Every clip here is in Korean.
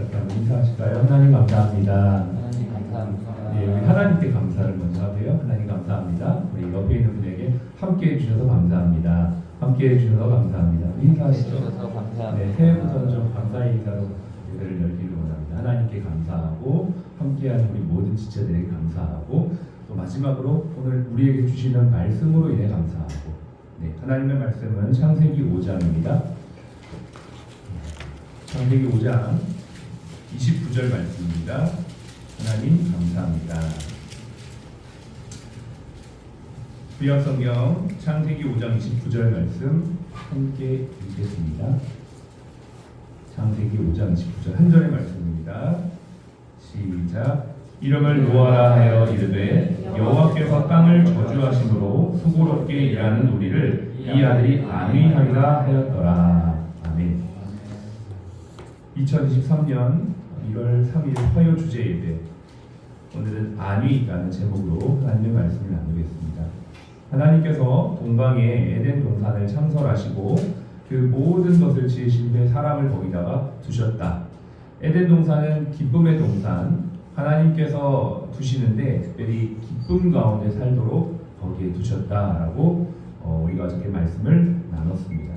이렇게 한번 인사하실까요? 하나님 감사합니다. 하나님 감사합니다. 예, 우리 하나님께 감사를 먼저 하고요. 하나님 감사합니다. 우리 옆에 있는 분에게 함께 해주셔서 감사합니다. 함께 해주셔서 감사합니다. 인사하시죠. 해주셔서 감사합니다. 네, 새해부터는 좀 감사의 인사로 예배를 열기를 원합니다. 하나님께 감사하고 함께하는 우리 모든 지체들에게 감사하고 또 마지막으로 오늘 우리에게 주시는 말씀으로 인해 감사하고 네, 하나님의 말씀은 창세기 5장입니다. 창세기 5장 29절 말씀입니다. 하나님 감사합니다. 구약성경 창세기 5장 29절 말씀 함께 읽겠습니다. 창세기 5장 29절 한 절의 말씀입니다. 시작. 이름을 노아라 하여 이르되 여호와께서 땅을 저주하심으로 수고롭게 일하는 우리를 이 아들이 안위하리라 하였더라. 아멘. 2023년 1월 3일 화요 주제 예배, 오늘은 안위라는 제목으로 하나님의 말씀을 나누겠습니다. 하나님께서 동방에 에덴 동산을 창설하시고 그 모든 것을 지으신 후에 사람을 거기다가 두셨다. 에덴 동산은 기쁨의 동산, 하나님께서 두시는데 특별히 기쁨 가운데 살도록 거기에 두셨다라고 우리가 어저께 말씀을 나눴습니다.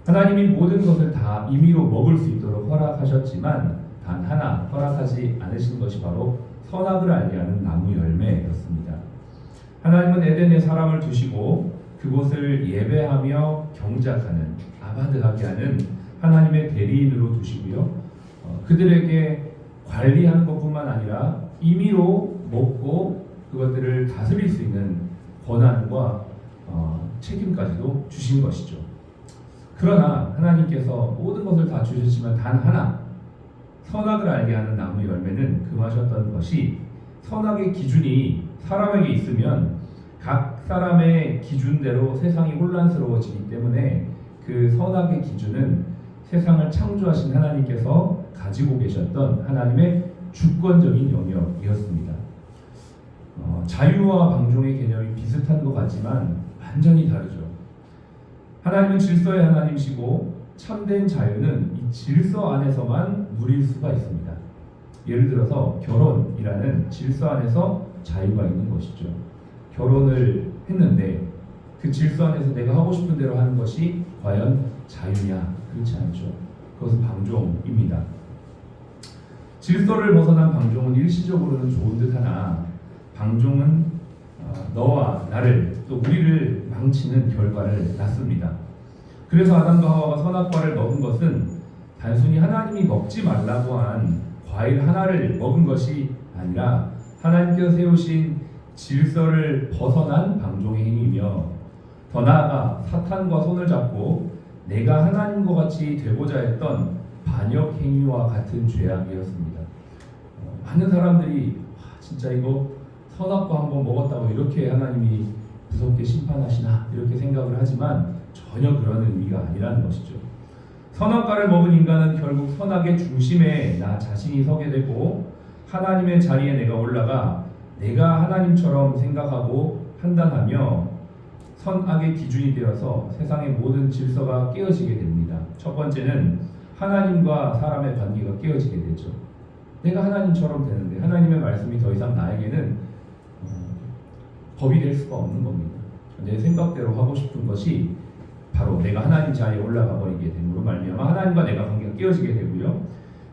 하나님이 모든 것을 다 임의로 먹을 수 있도록 허락하셨지만 단 하나 허락하지 않으신 것이 바로 선악을 알게 하는 나무 열매였습니다. 하나님은 에덴에 사람을 두시고 그곳을 예배하며 경작하는, 아바드하게 하는 하나님의 대리인으로 두시고요. 그들에게 관리하는 것뿐만 아니라 임의로 먹고 그것들을 다스릴 수 있는 권한과 책임까지도 주신 것이죠. 그러나 하나님께서 모든 것을 다 주셨지만 단 하나, 선악을 알게 하는 나무 열매는 금하셨던 것이, 선악의 기준이 사람에게 있으면 각 사람의 기준대로 세상이 혼란스러워지기 때문에 그 선악의 기준은 세상을 창조하신 하나님께서 가지고 계셨던 하나님의 주권적인 영역이었습니다. 자유와 방종의 개념이 비슷한 것 같지만 완전히 다르죠. 하나님은 질서의 하나님이시고 참된 자유는 이 질서 안에서만 누릴 수가 있습니다. 예를 들어서 결혼이라는 질서 안에서 자유가 있는 것이죠. 결혼을 했는데 그 질서 안에서 내가 하고 싶은 대로 하는 것이 과연 자유냐? 그렇지 않죠. 그것은 방종입니다. 질서를 벗어난 방종은 일시적으로는 좋은 듯하나 방종은 너와 나를 또 우리를 망치는 결과를 낳습니다. 그래서 아담과 하와가 선악과를 먹은 것은 단순히 하나님이 먹지 말라고 한 과일 하나를 먹은 것이 아니라 하나님께서 세우신 질서를 벗어난 방종의 행위이며, 더 나아가 사탄과 손을 잡고 내가 하나님과 같이 되고자 했던 반역 행위와 같은 죄악이었습니다. 많은 사람들이 진짜 이거 선악과 한번 먹었다고 이렇게 하나님이 무섭게 심판하시나 이렇게 생각을 하지만 전혀 그런 의미가 아니라는 것이죠. 선악과를 먹은 인간은 결국 선악의 중심에 나 자신이 서게 되고 하나님의 자리에 내가 올라가 내가 하나님처럼 생각하고 판단하며 선악의 기준이 되어서 세상의 모든 질서가 깨어지게 됩니다. 첫 번째는 하나님과 사람의 관계가 깨어지게 되죠. 내가 하나님처럼 되는데 하나님의 말씀이 더 이상 나에게는 법이 될 수가 없는 겁니다. 내 생각대로 하고 싶은 것이 바로 내가 하나님 자리에 올라가 버리게 됨으로 말미암아 하나님과 내가 관계가 깨어지게 되고요.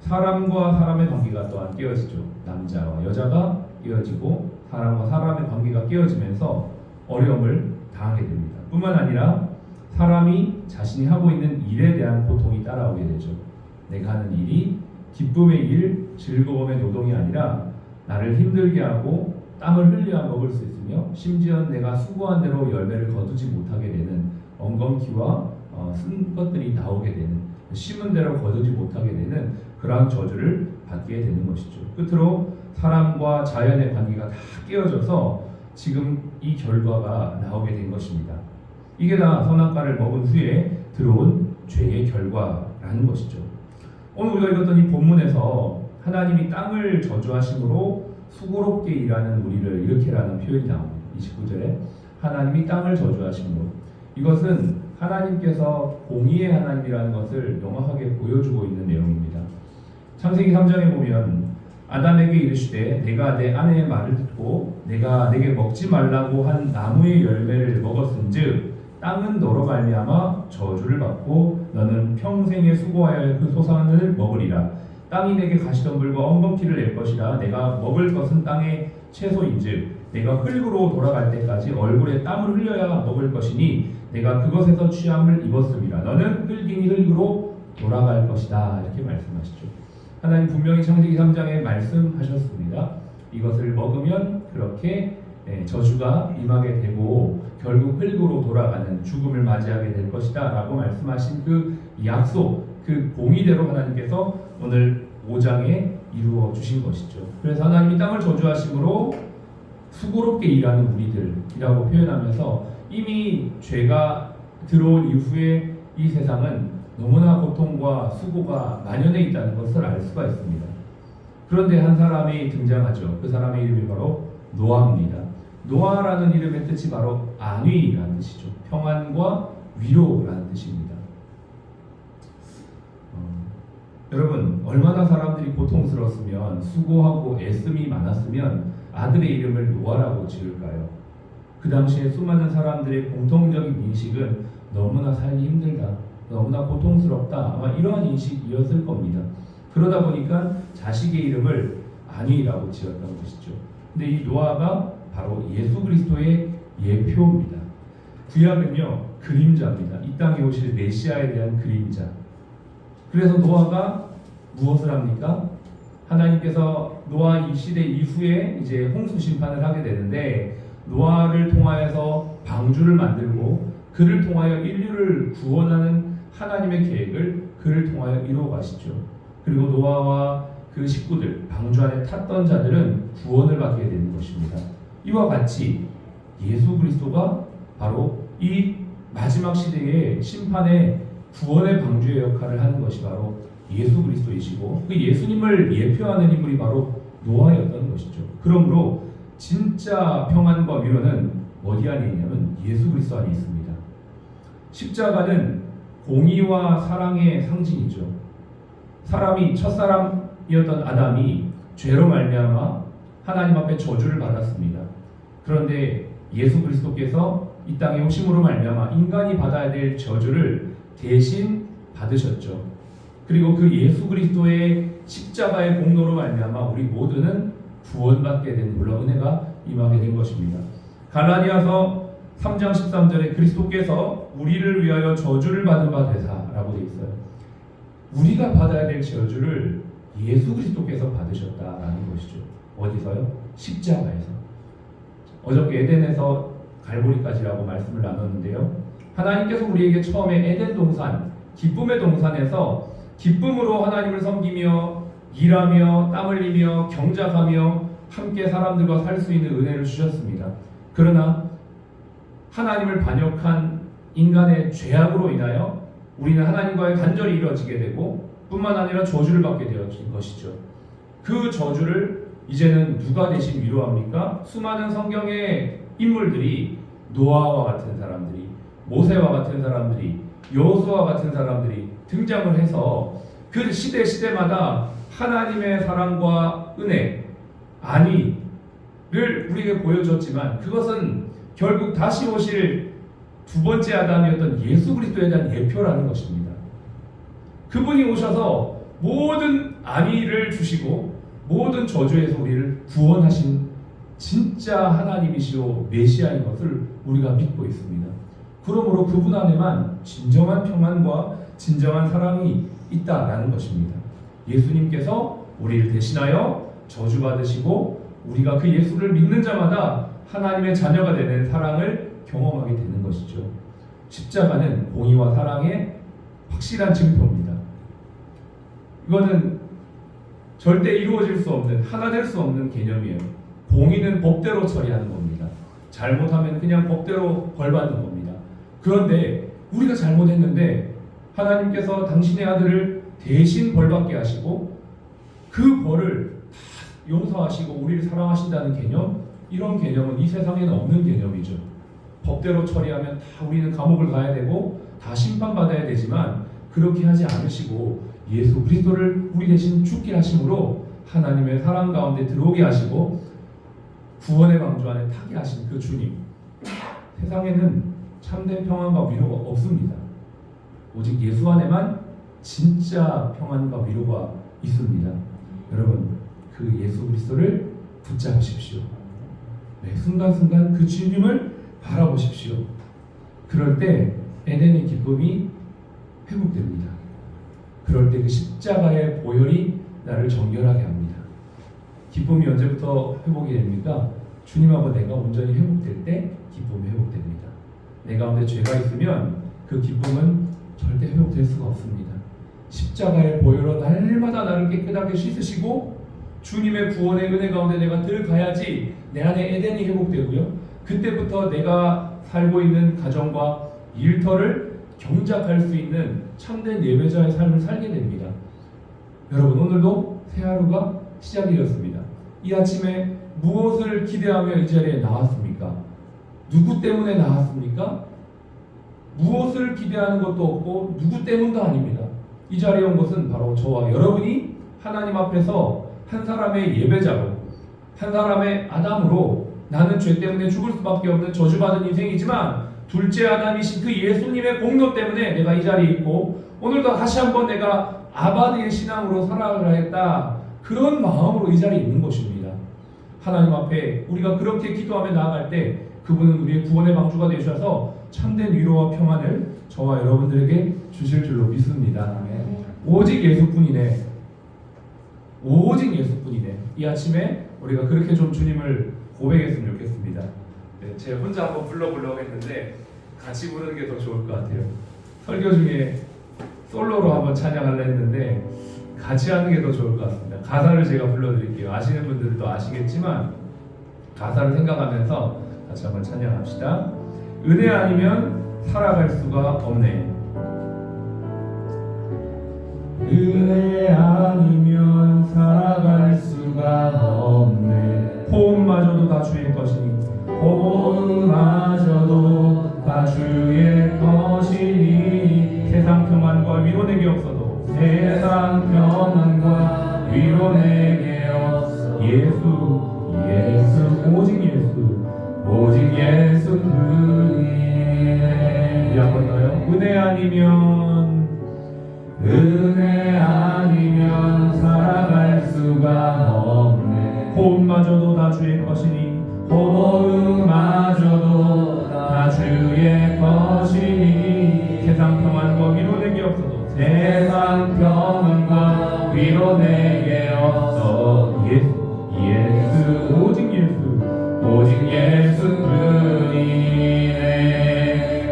사람과 사람의 관계가 또한 깨어지죠. 남자와 여자가 깨어지고 사람과 사람의 관계가 깨어지면서 어려움을 당하게 됩니다. 뿐만 아니라 사람이 자신이 하고 있는 일에 대한 고통이 따라오게 되죠. 내가 하는 일이 기쁨의 일, 즐거움의 노동이 아니라 나를 힘들게 하고 땀을 흘려 먹을 수 있으며 심지어 내가 수고한 대로 열매를 거두지 못하게 되는 엉겅퀴와 쓴 것들이 나오게 되는, 심은 대로 거두지 못하게 되는 그러한 저주를 받게 되는 것이죠. 끝으로 사람과 자연의 관계가 다 깨어져서 지금 이 결과가 나오게 된 것입니다. 이게 다 선악과를 먹은 후에 들어온 죄의 결과라는 것이죠. 오늘 우리가 읽었던 이 본문에서 하나님이 땅을 저주하심으로 수고롭게 일하는 우리를 이렇게라는 표현이 나옵니다. 29절에 하나님이 땅을 저주하심으로, 이것은 하나님께서 공의의 하나님이라는 것을 명확하게 보여주고 있는 내용입니다. 창세기 3장에 보면 아담에게 이르시되 내가 내 아내의 말을 듣고 내가 내게 먹지 말라고 한 나무의 열매를 먹었은즉 땅은 너로 말미암아 저주를 받고 너는 평생에 수고하여 그 소산을 먹으리라. 땅이 내게 가시덤불과 엉겅퀴를 낼 것이라. 내가 먹을 것은 땅의 채소인즉 내가 흙으로 돌아갈 때까지 얼굴에 땀을 흘려야 먹을 것이니 내가 그것에서 취함을 입었음이라. 너는 흙이니 흙으로 돌아갈 것이다. 이렇게 말씀하시죠. 하나님 분명히 창세기 3장에 말씀하셨습니다. 이것을 먹으면 그렇게 저주가 임하게 되고 결국 흙으로 돌아가는 죽음을 맞이하게 될 것이다 라고 말씀하신 그 약속, 그 공의대로 하나님께서 오늘 5장에 이루어 주신 것이죠. 그래서 하나님이 땅을 저주하심으로 수고롭게 일하는 우리들이라고 표현하면서 이미 죄가 들어온 이후에 이 세상은 너무나 고통과 수고가 만연해 있다는 것을 알 수가 있습니다. 그런데 한 사람이 등장하죠. 그 사람의 이름이 바로 노아입니다. 노아라는 이름의 뜻이 바로 안위라는 뜻이죠. 평안과 위로라는 뜻입니다. 여러분, 얼마나 사람들이 고통스러웠으면, 수고하고 애씀이 많았으면 아들의 이름을 노아라고 지을까요? 그 당시에 수많은 사람들의 공통적인 인식은 너무나 살기 힘들다, 너무나 고통스럽다, 아마 이러한 인식이었을 겁니다. 그러다 보니까 자식의 이름을 안위라고 지었던 것이죠. 근데 이 노아가 바로 예수 그리스도의 예표입니다. 구약은요, 그림자입니다. 이 땅에 오실 메시아에 대한 그림자. 그래서 노아가 무엇을 합니까? 하나님께서 노아 이 시대 이후에 이제 홍수 심판을 하게 되는데 노아를 통하여서 방주를 만들고 그를 통하여 인류를 구원하는 하나님의 계획을 그를 통하여 이루어 가시죠. 그리고 노아와 그 식구들, 방주 안에 탔던 자들은 구원을 받게 되는 것입니다. 이와 같이 예수 그리스도가 바로 이 마지막 시대의 심판의 구원의 방주의 역할을 하는 것이 바로 예수 그리스도이시고 그 예수님을 예표하는 인물이 바로 노아였던 것이죠. 그러므로 진짜 평안과 위로는 어디 안에 있냐면 예수 그리스도 안에 있습니다. 십자가는 공의와 사랑의 상징이죠. 사람이 첫사람이었던 아담이 죄로 말미암아 하나님 앞에 저주를 받았습니다. 그런데 예수 그리스도께서 이 땅에 오심으로 말미암아 인간이 받아야 될 저주를 대신 받으셨죠. 그리고 그 예수 그리스도의 십자가의 공로로 말미암아 우리 모두는 구원받게 된 물론 은혜가 임하게 된 것입니다. 갈라디아서 3장 13절에 그리스도께서 우리를 위하여 저주를 받은 바 되사라고 되어 있어요. 우리가 받아야 될 저주를 예수 그리스도께서 받으셨다라는 것이죠. 어디서요? 십자가에서. 어저께 에덴에서 갈보리까지라고 말씀을 나눴는데요. 하나님께서 우리에게 처음에 에덴 동산, 기쁨의 동산에서 기쁨으로 하나님을 섬기며 일하며 땀 흘리며 경작하며 함께 사람들과 살 수 있는 은혜를 주셨습니다. 그러나 하나님을 반역한 인간의 죄악으로 인하여 우리는 하나님과의 단절이 이루어지게 되고 뿐만 아니라 저주를 받게 되어진 것이죠. 그 저주를 이제는 누가 대신 위로합니까? 수많은 성경의 인물들이 노아와 같은 사람들이, 모세와 같은 사람들이, 여호수아와 같은 사람들이 등장을 해서 그 시대마다 하나님의 사랑과 은혜, 안위를 우리에게 보여줬지만 그것은 결국 다시 오실 두 번째 아담이었던 예수 그리스도에 대한 예표라는 것입니다. 그분이 오셔서 모든 안위를 주시고 모든 저주에서 우리를 구원하신 진짜 하나님이시오 메시아인 것을 우리가 믿고 있습니다. 그러므로 그분 안에만 진정한 평안과 진정한 사랑이 있다라는 것입니다. 예수님께서 우리를 대신하여 저주받으시고 우리가 그 예수를 믿는 자마다 하나님의 자녀가 되는 사랑을 경험하게 되는 것이죠. 십자가는 공의와 사랑의 확실한 증표입니다. 이거는 절대 이루어질 수 없는, 하나 될 수 없는 개념이에요. 공의는 법대로 처리하는 겁니다. 잘못하면 그냥 법대로 벌받는 겁니다. 그런데 우리가 잘못했는데 하나님께서 당신의 아들을 대신 벌받게 하시고 그 벌을 다 용서하시고 우리를 사랑하신다는 개념, 이런 개념은 이 세상에는 없는 개념이죠. 법대로 처리하면 다 우리는 감옥을 가야 되고 다 심판받아야 되지만 그렇게 하지 않으시고 예수 그리스도를 우리 대신 죽게 하심으로 하나님의 사랑 가운데 들어오게 하시고 구원의 방주 안에 타게 하신 그 주님, 세상에는 참된 평안과 위로가 없습니다. 오직 예수 안에만 진짜 평안과 위로가 있습니다. 여러분, 그 예수 그리스도를 붙잡으십시오. 매 순간순간 그 주님을 바라보십시오. 그럴 때 에덴의 기쁨이 회복됩니다. 그럴 때 그 십자가의 보혈이 나를 정결하게 합니다. 기쁨이 언제부터 회복이 됩니까? 주님하고 내가 온전히 회복될 때 기쁨이 회복됩니다. 내 가운데 죄가 있으면 그 기쁨은 절대 회복될 수가 없습니다. 십자가의 보혈로 날마다 나를 깨끗하게 씻으시고 주님의 구원의 은혜 가운데 내가 들어가야지 내 안에 에덴이 회복되고요. 그때부터 내가 살고 있는 가정과 일터를 경작할 수 있는 참된 예배자의 삶을 살게 됩니다. 여러분, 오늘도 새 하루가 시작이 되었습니다. 이 아침에 무엇을 기대하며 이 자리에 나왔습니까? 누구 때문에 나왔습니까? 무엇을 기대하는 것도 없고 누구 때문도 아닙니다. 이 자리에 온 것은 바로 저와 여러분이 하나님 앞에서 한 사람의 예배자로, 한 사람의 아담으로 나는 죄 때문에 죽을 수밖에 없는 저주받은 인생이지만 둘째 아담이신 그 예수님의 공로 때문에 내가 이 자리에 있고 오늘도 다시 한번 내가 아바드의 신앙으로 살아가야겠다, 그런 마음으로 이 자리에 있는 것입니다. 하나님 앞에 우리가 그렇게 기도하며 나아갈 때 그분은 우리의 구원의 방주가 되셔서 참된 위로와 평안을 저와 여러분들에게 주실 줄로 믿습니다. 오직 예수뿐이네. 오직 예수뿐이네. 이 아침에 우리가 그렇게 좀 주님을 고백했으면 좋겠습니다. 네, 제가 혼자 한번 불러보려고 했는데 같이 부르는 게 더 좋을 것 같아요. 설교 중에 솔로로 한번 찬양하려 했는데 같이 하는 게 더 좋을 것 같습니다. 가사를 제가 불러드릴게요. 아시는 분들도 아시겠지만 가사를 생각하면서 같이 한번 찬양합시다. 은혜 아니면 살아갈 수가 없네. 은혜 아니면 살아갈 수가 없네. 호흡마저도 다 주의 것이니, 호흡마저도 다 주의 것이니, 세상 평안과 위로 내게 없어도, 세상 평안과 위로 내게 없어. 예수, 예수, 오직 예수, 오직 예수뿐이네. 한번 더요. 은혜 아니면, 은혜 아니면 살아갈 수가 없네. 호흡마저도 다 주의 것이니, 호흡마저도 다 주의 것이니, 세상 평안과 위로 내게 없어도, 세상 평안과 위로 내게 없어. 예수, 예수, 오직 예수, 오직 예수뿐이네.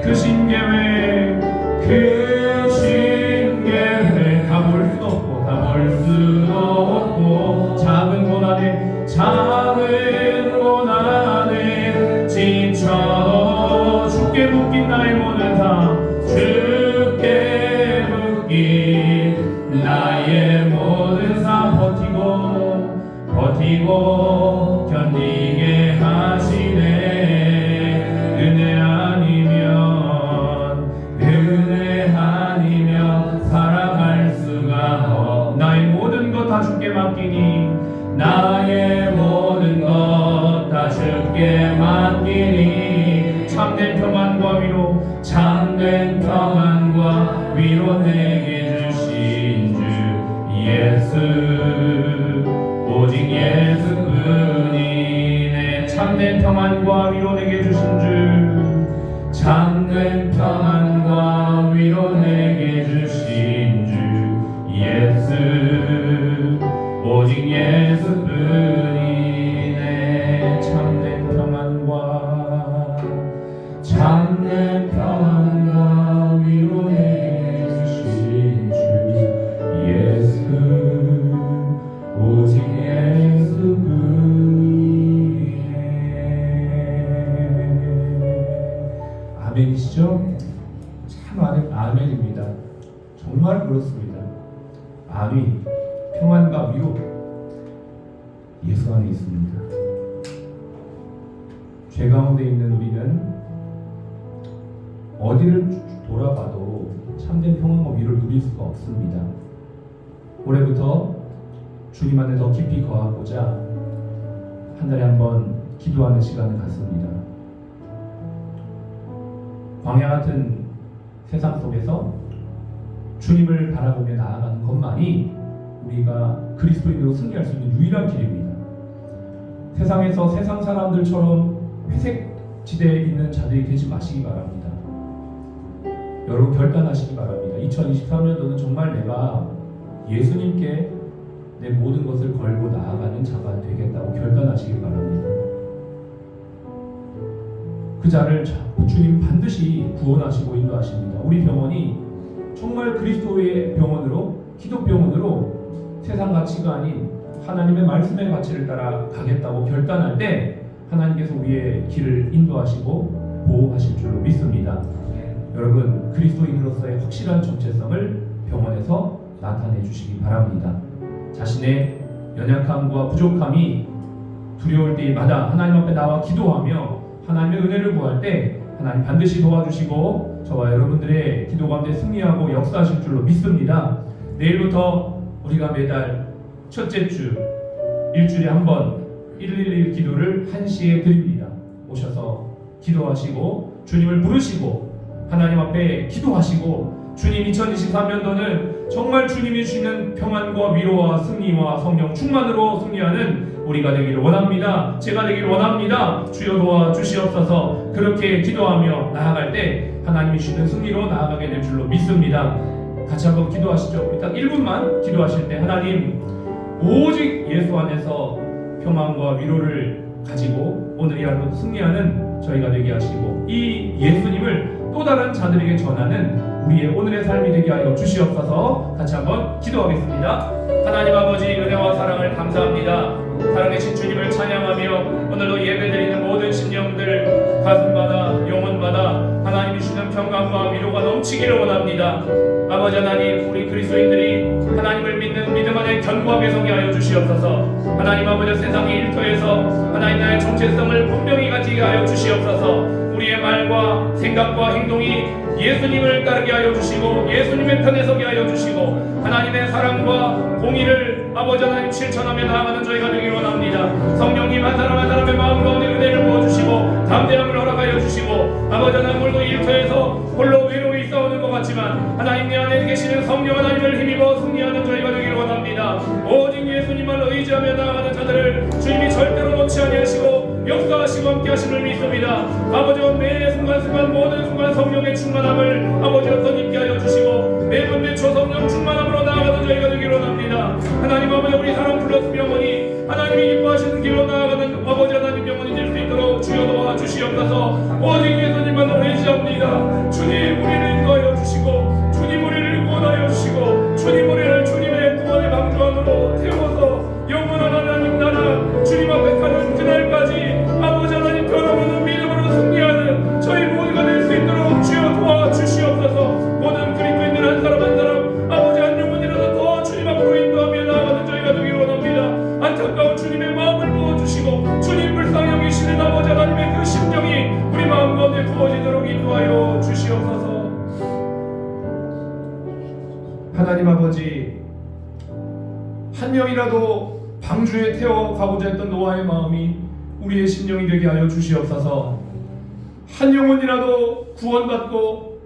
그 신계회, 그 신계회 다 볼 수 없고, 다 볼 수 없고, 작은 고난에, 작은 고난에 지쳐도 주께 묶인 나의 모든 삶, 주께 묶인 나의 모든 삶 버티고 견디게 하시네. 은혜 아니면 살아갈 수가 없. 나의 모든 것 다 주께 맡기니, 나의 모든 것 다 주께 맡기니, 참된 평안과 위로, 참된 평안과 위로 내게 주신 주 예수, 오직 예수뿐이네. 참된 평안과 위로 내게 주신 주, 참된 평안과 위로 내게 주신 주 예수, 오직 예수뿐이네. 참된 평안과 위로 내게 주신 주 예수, 오직 예수뿐이네. 아멘이시죠? 참 아멘입니다. 정말 그렇습니다. 안위, 평안과 위로 예수 안에 있습니다. 죄 가운데 있는 우리는 어디를 돌아봐도 참된 평안과 위로를 누릴 수가 없습니다. 올해부터 주님 안에 더 깊이 거하고자 한 달에 한 번 기도하는 시간을 갖습니다. 광야 같은 세상 속에서 주님을 바라보며 나아가는 것만이 우리가 그리스도인으로 승리할 수 있는 유일한 길입니다. 세상에서 세상 사람들처럼 회색 지대에 있는 자들이 되지 마시기 바랍니다. 여러분 결단하시기 바랍니다. 2023년도는 정말 내가 예수님께 내 모든 것을 걸고 나아가는 자가 되겠다고 결단하시기 바랍니다. 그 자를 주님 반드시 구원하시고 인도하십니다. 우리 병원이 정말 그리스도의 병원으로, 기독병원으로 세상 가치가 아닌 하나님의 말씀의 가치를 따라 가겠다고 결단할 때 하나님께서 우리의 길을 인도하시고 보호하실 줄로 믿습니다. 여러분 그리스도인으로서의 확실한 정체성을 병원에서 나타내 주시기 바랍니다. 자신의 연약함과 부족함이 두려울 때마다 하나님 앞에 나와 기도하며 하나님의 은혜를 구할 때 하나님 반드시 도와주시고 저와 여러분들의 기도 가운데 승리하고 역사하실 줄로 믿습니다. 내일부터 우리가 매달 첫째 주 일주일에 한 번 111 기도를 1시에 드립니다. 오셔서 기도하시고 주님을 부르시고 하나님 앞에 기도하시고 주님 2023년도는 정말 주님이 주시는 평안과 위로와 승리와 성령 충만으로 승리하는 우리가 되기를 원합니다. 제가 되기를 원합니다. 주여 도와주시옵소서. 그렇게 기도하며 나아갈 때 하나님이 주시는 승리로 나아가게 될 줄로 믿습니다. 같이 한번 기도하시죠. 일단 1분만 기도하실 때 하나님 오직 예수 안에서 평안과 위로를 가지고 오늘 이 하루 승리하는 저희가 되게 하시고 이 예수님을 또 다른 자들에게 전하는 우리의 오늘의 삶이 되게 하여 주시옵소서. 같이 한번 기도하겠습니다. 하나님 아버지 은혜와 사랑을 감사합니다. 살아계신 주님을 찬양하며 오늘도 예배드리는 모든 심령들 가슴마다 영혼마다 하나님이 주시는 평강과 위로가 넘치기를 원합니다. 아버지 하나님 우리 그리스도인들이 하나님을 믿는 믿음 안에 견고하게 서게 하여 주시옵소서. 하나님 아버지 세상의 일터에서 하나님 나의 정체성을 분명히 가지게 하여 주시옵소서. 우리의 말과 생각과 행동이 예수님을 따르게 하여 주시고 예수님의 편에 서게 하여 주시고 하나님의 사랑과 공의를 아버지 하나님 실천하며 나아가는 저희가 되길 원합니다. 성령님 한 사람 한 사람의 마음 가운데 은혜를 부어주시고 담대함을 허락하여 주시고 아버지 하나님 오늘도 일터에서 홀로 외로이 싸우는 것 같지만 하나님 내 안에 계시는 성령 하나님을 힘입어 승리하는 저희가 되길 원합니다. 오직 예수님만 의지하며 나아가는 자들을 주님이 절대로 놓지 아니하시고 역사하시고 함께 하심을 믿습니다. 아버지와 매 순간순간 모든 순간 성령의 충만함을 아버지 어떤 입게 하여 주시고 매번 매초 성령 충만함으로 나아가는 저희가 되길 원합니다. 하나님 아버지 우리 사랑 플러스 병원이 하나님이 기뻐하시는 길로 나아가는 아버지 하나님 병원이 될 수 있도록 주여 도와주시옵소서. 오직 예수님만 의지합니다. 주님 우리를 인도하여 주시고 주님 우리를 구원하여 주시고 주님 우리를 주님의 구원의 방주 안으로 태워서 영원한 하나님 나라 주님 앞에 가는 그날까지 아버지 하나님 변함없는 믿음으로 승리하는 저희 모두가 될 수 있도록 주여 도와주시옵소서. 모든 그리스도인들 한 사람 한 사람 아버지 한 영혼이라도 더 주님 앞으로 인도하며 나아가는 저희가 되길 원합니다. 안타까운 주님의 마음을 부어주시고 주님 불쌍히 여기시는 아버지 하나님의 그 심정이 우리 마음 가운데 부어지도록 인도하여 주시옵소서. 하나님 아버지 한 명이라도 방주에 태워가고자 했던 노아의 마음이 우리의 심령이 되게 하여 주시옵소서. 한 영혼이라도 구원받고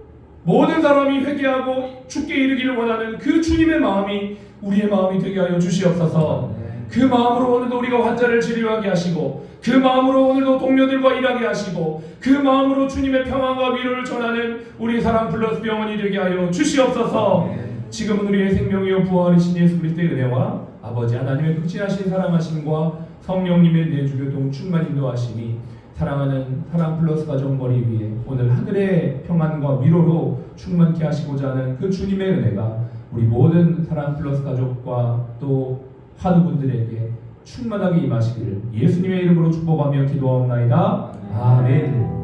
모든 사람이 회개하고 죽게 이르기를 원하는 그 주님의 마음이 우리의 마음이 되게 하여 주시옵소서. 그 마음으로 오늘도 우리가 환자를 치료하게 하시고 그 마음으로 오늘도 동료들과 일하게 하시고 그 마음으로 주님의 평안과 위로를 전하는 우리 사랑 플러스 병원이 되게 하여 주시옵소서. 지금은 우리의 생명이요 부활이신 예수 그리스도의 은혜와 아버지 하나님의 극진하신 사랑하심과 성령님의 내주교동 충만 인도하심이 사랑하는 사랑 플러스 가족 머리 위에 오늘 하늘의 평안과 위로로 충만케 하시고자 하는 그 주님의 은혜가 우리 모든 사랑 플러스 가족과 또 환우분들에게 충만하게 임하시기를 예수님의 이름으로 축복하며 기도하옵나이다. 아멘.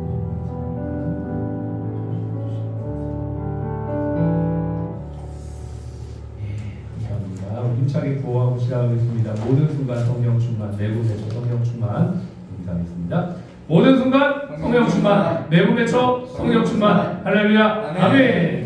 힘차게 구호하고 시작하겠습니다. 모든 순간 성령 충만, 내부 매초 성령 충만 인사하겠습니다. 모든 순간 성령 충만, 내부 매초 성령 충만. 할렐루야. 아멘.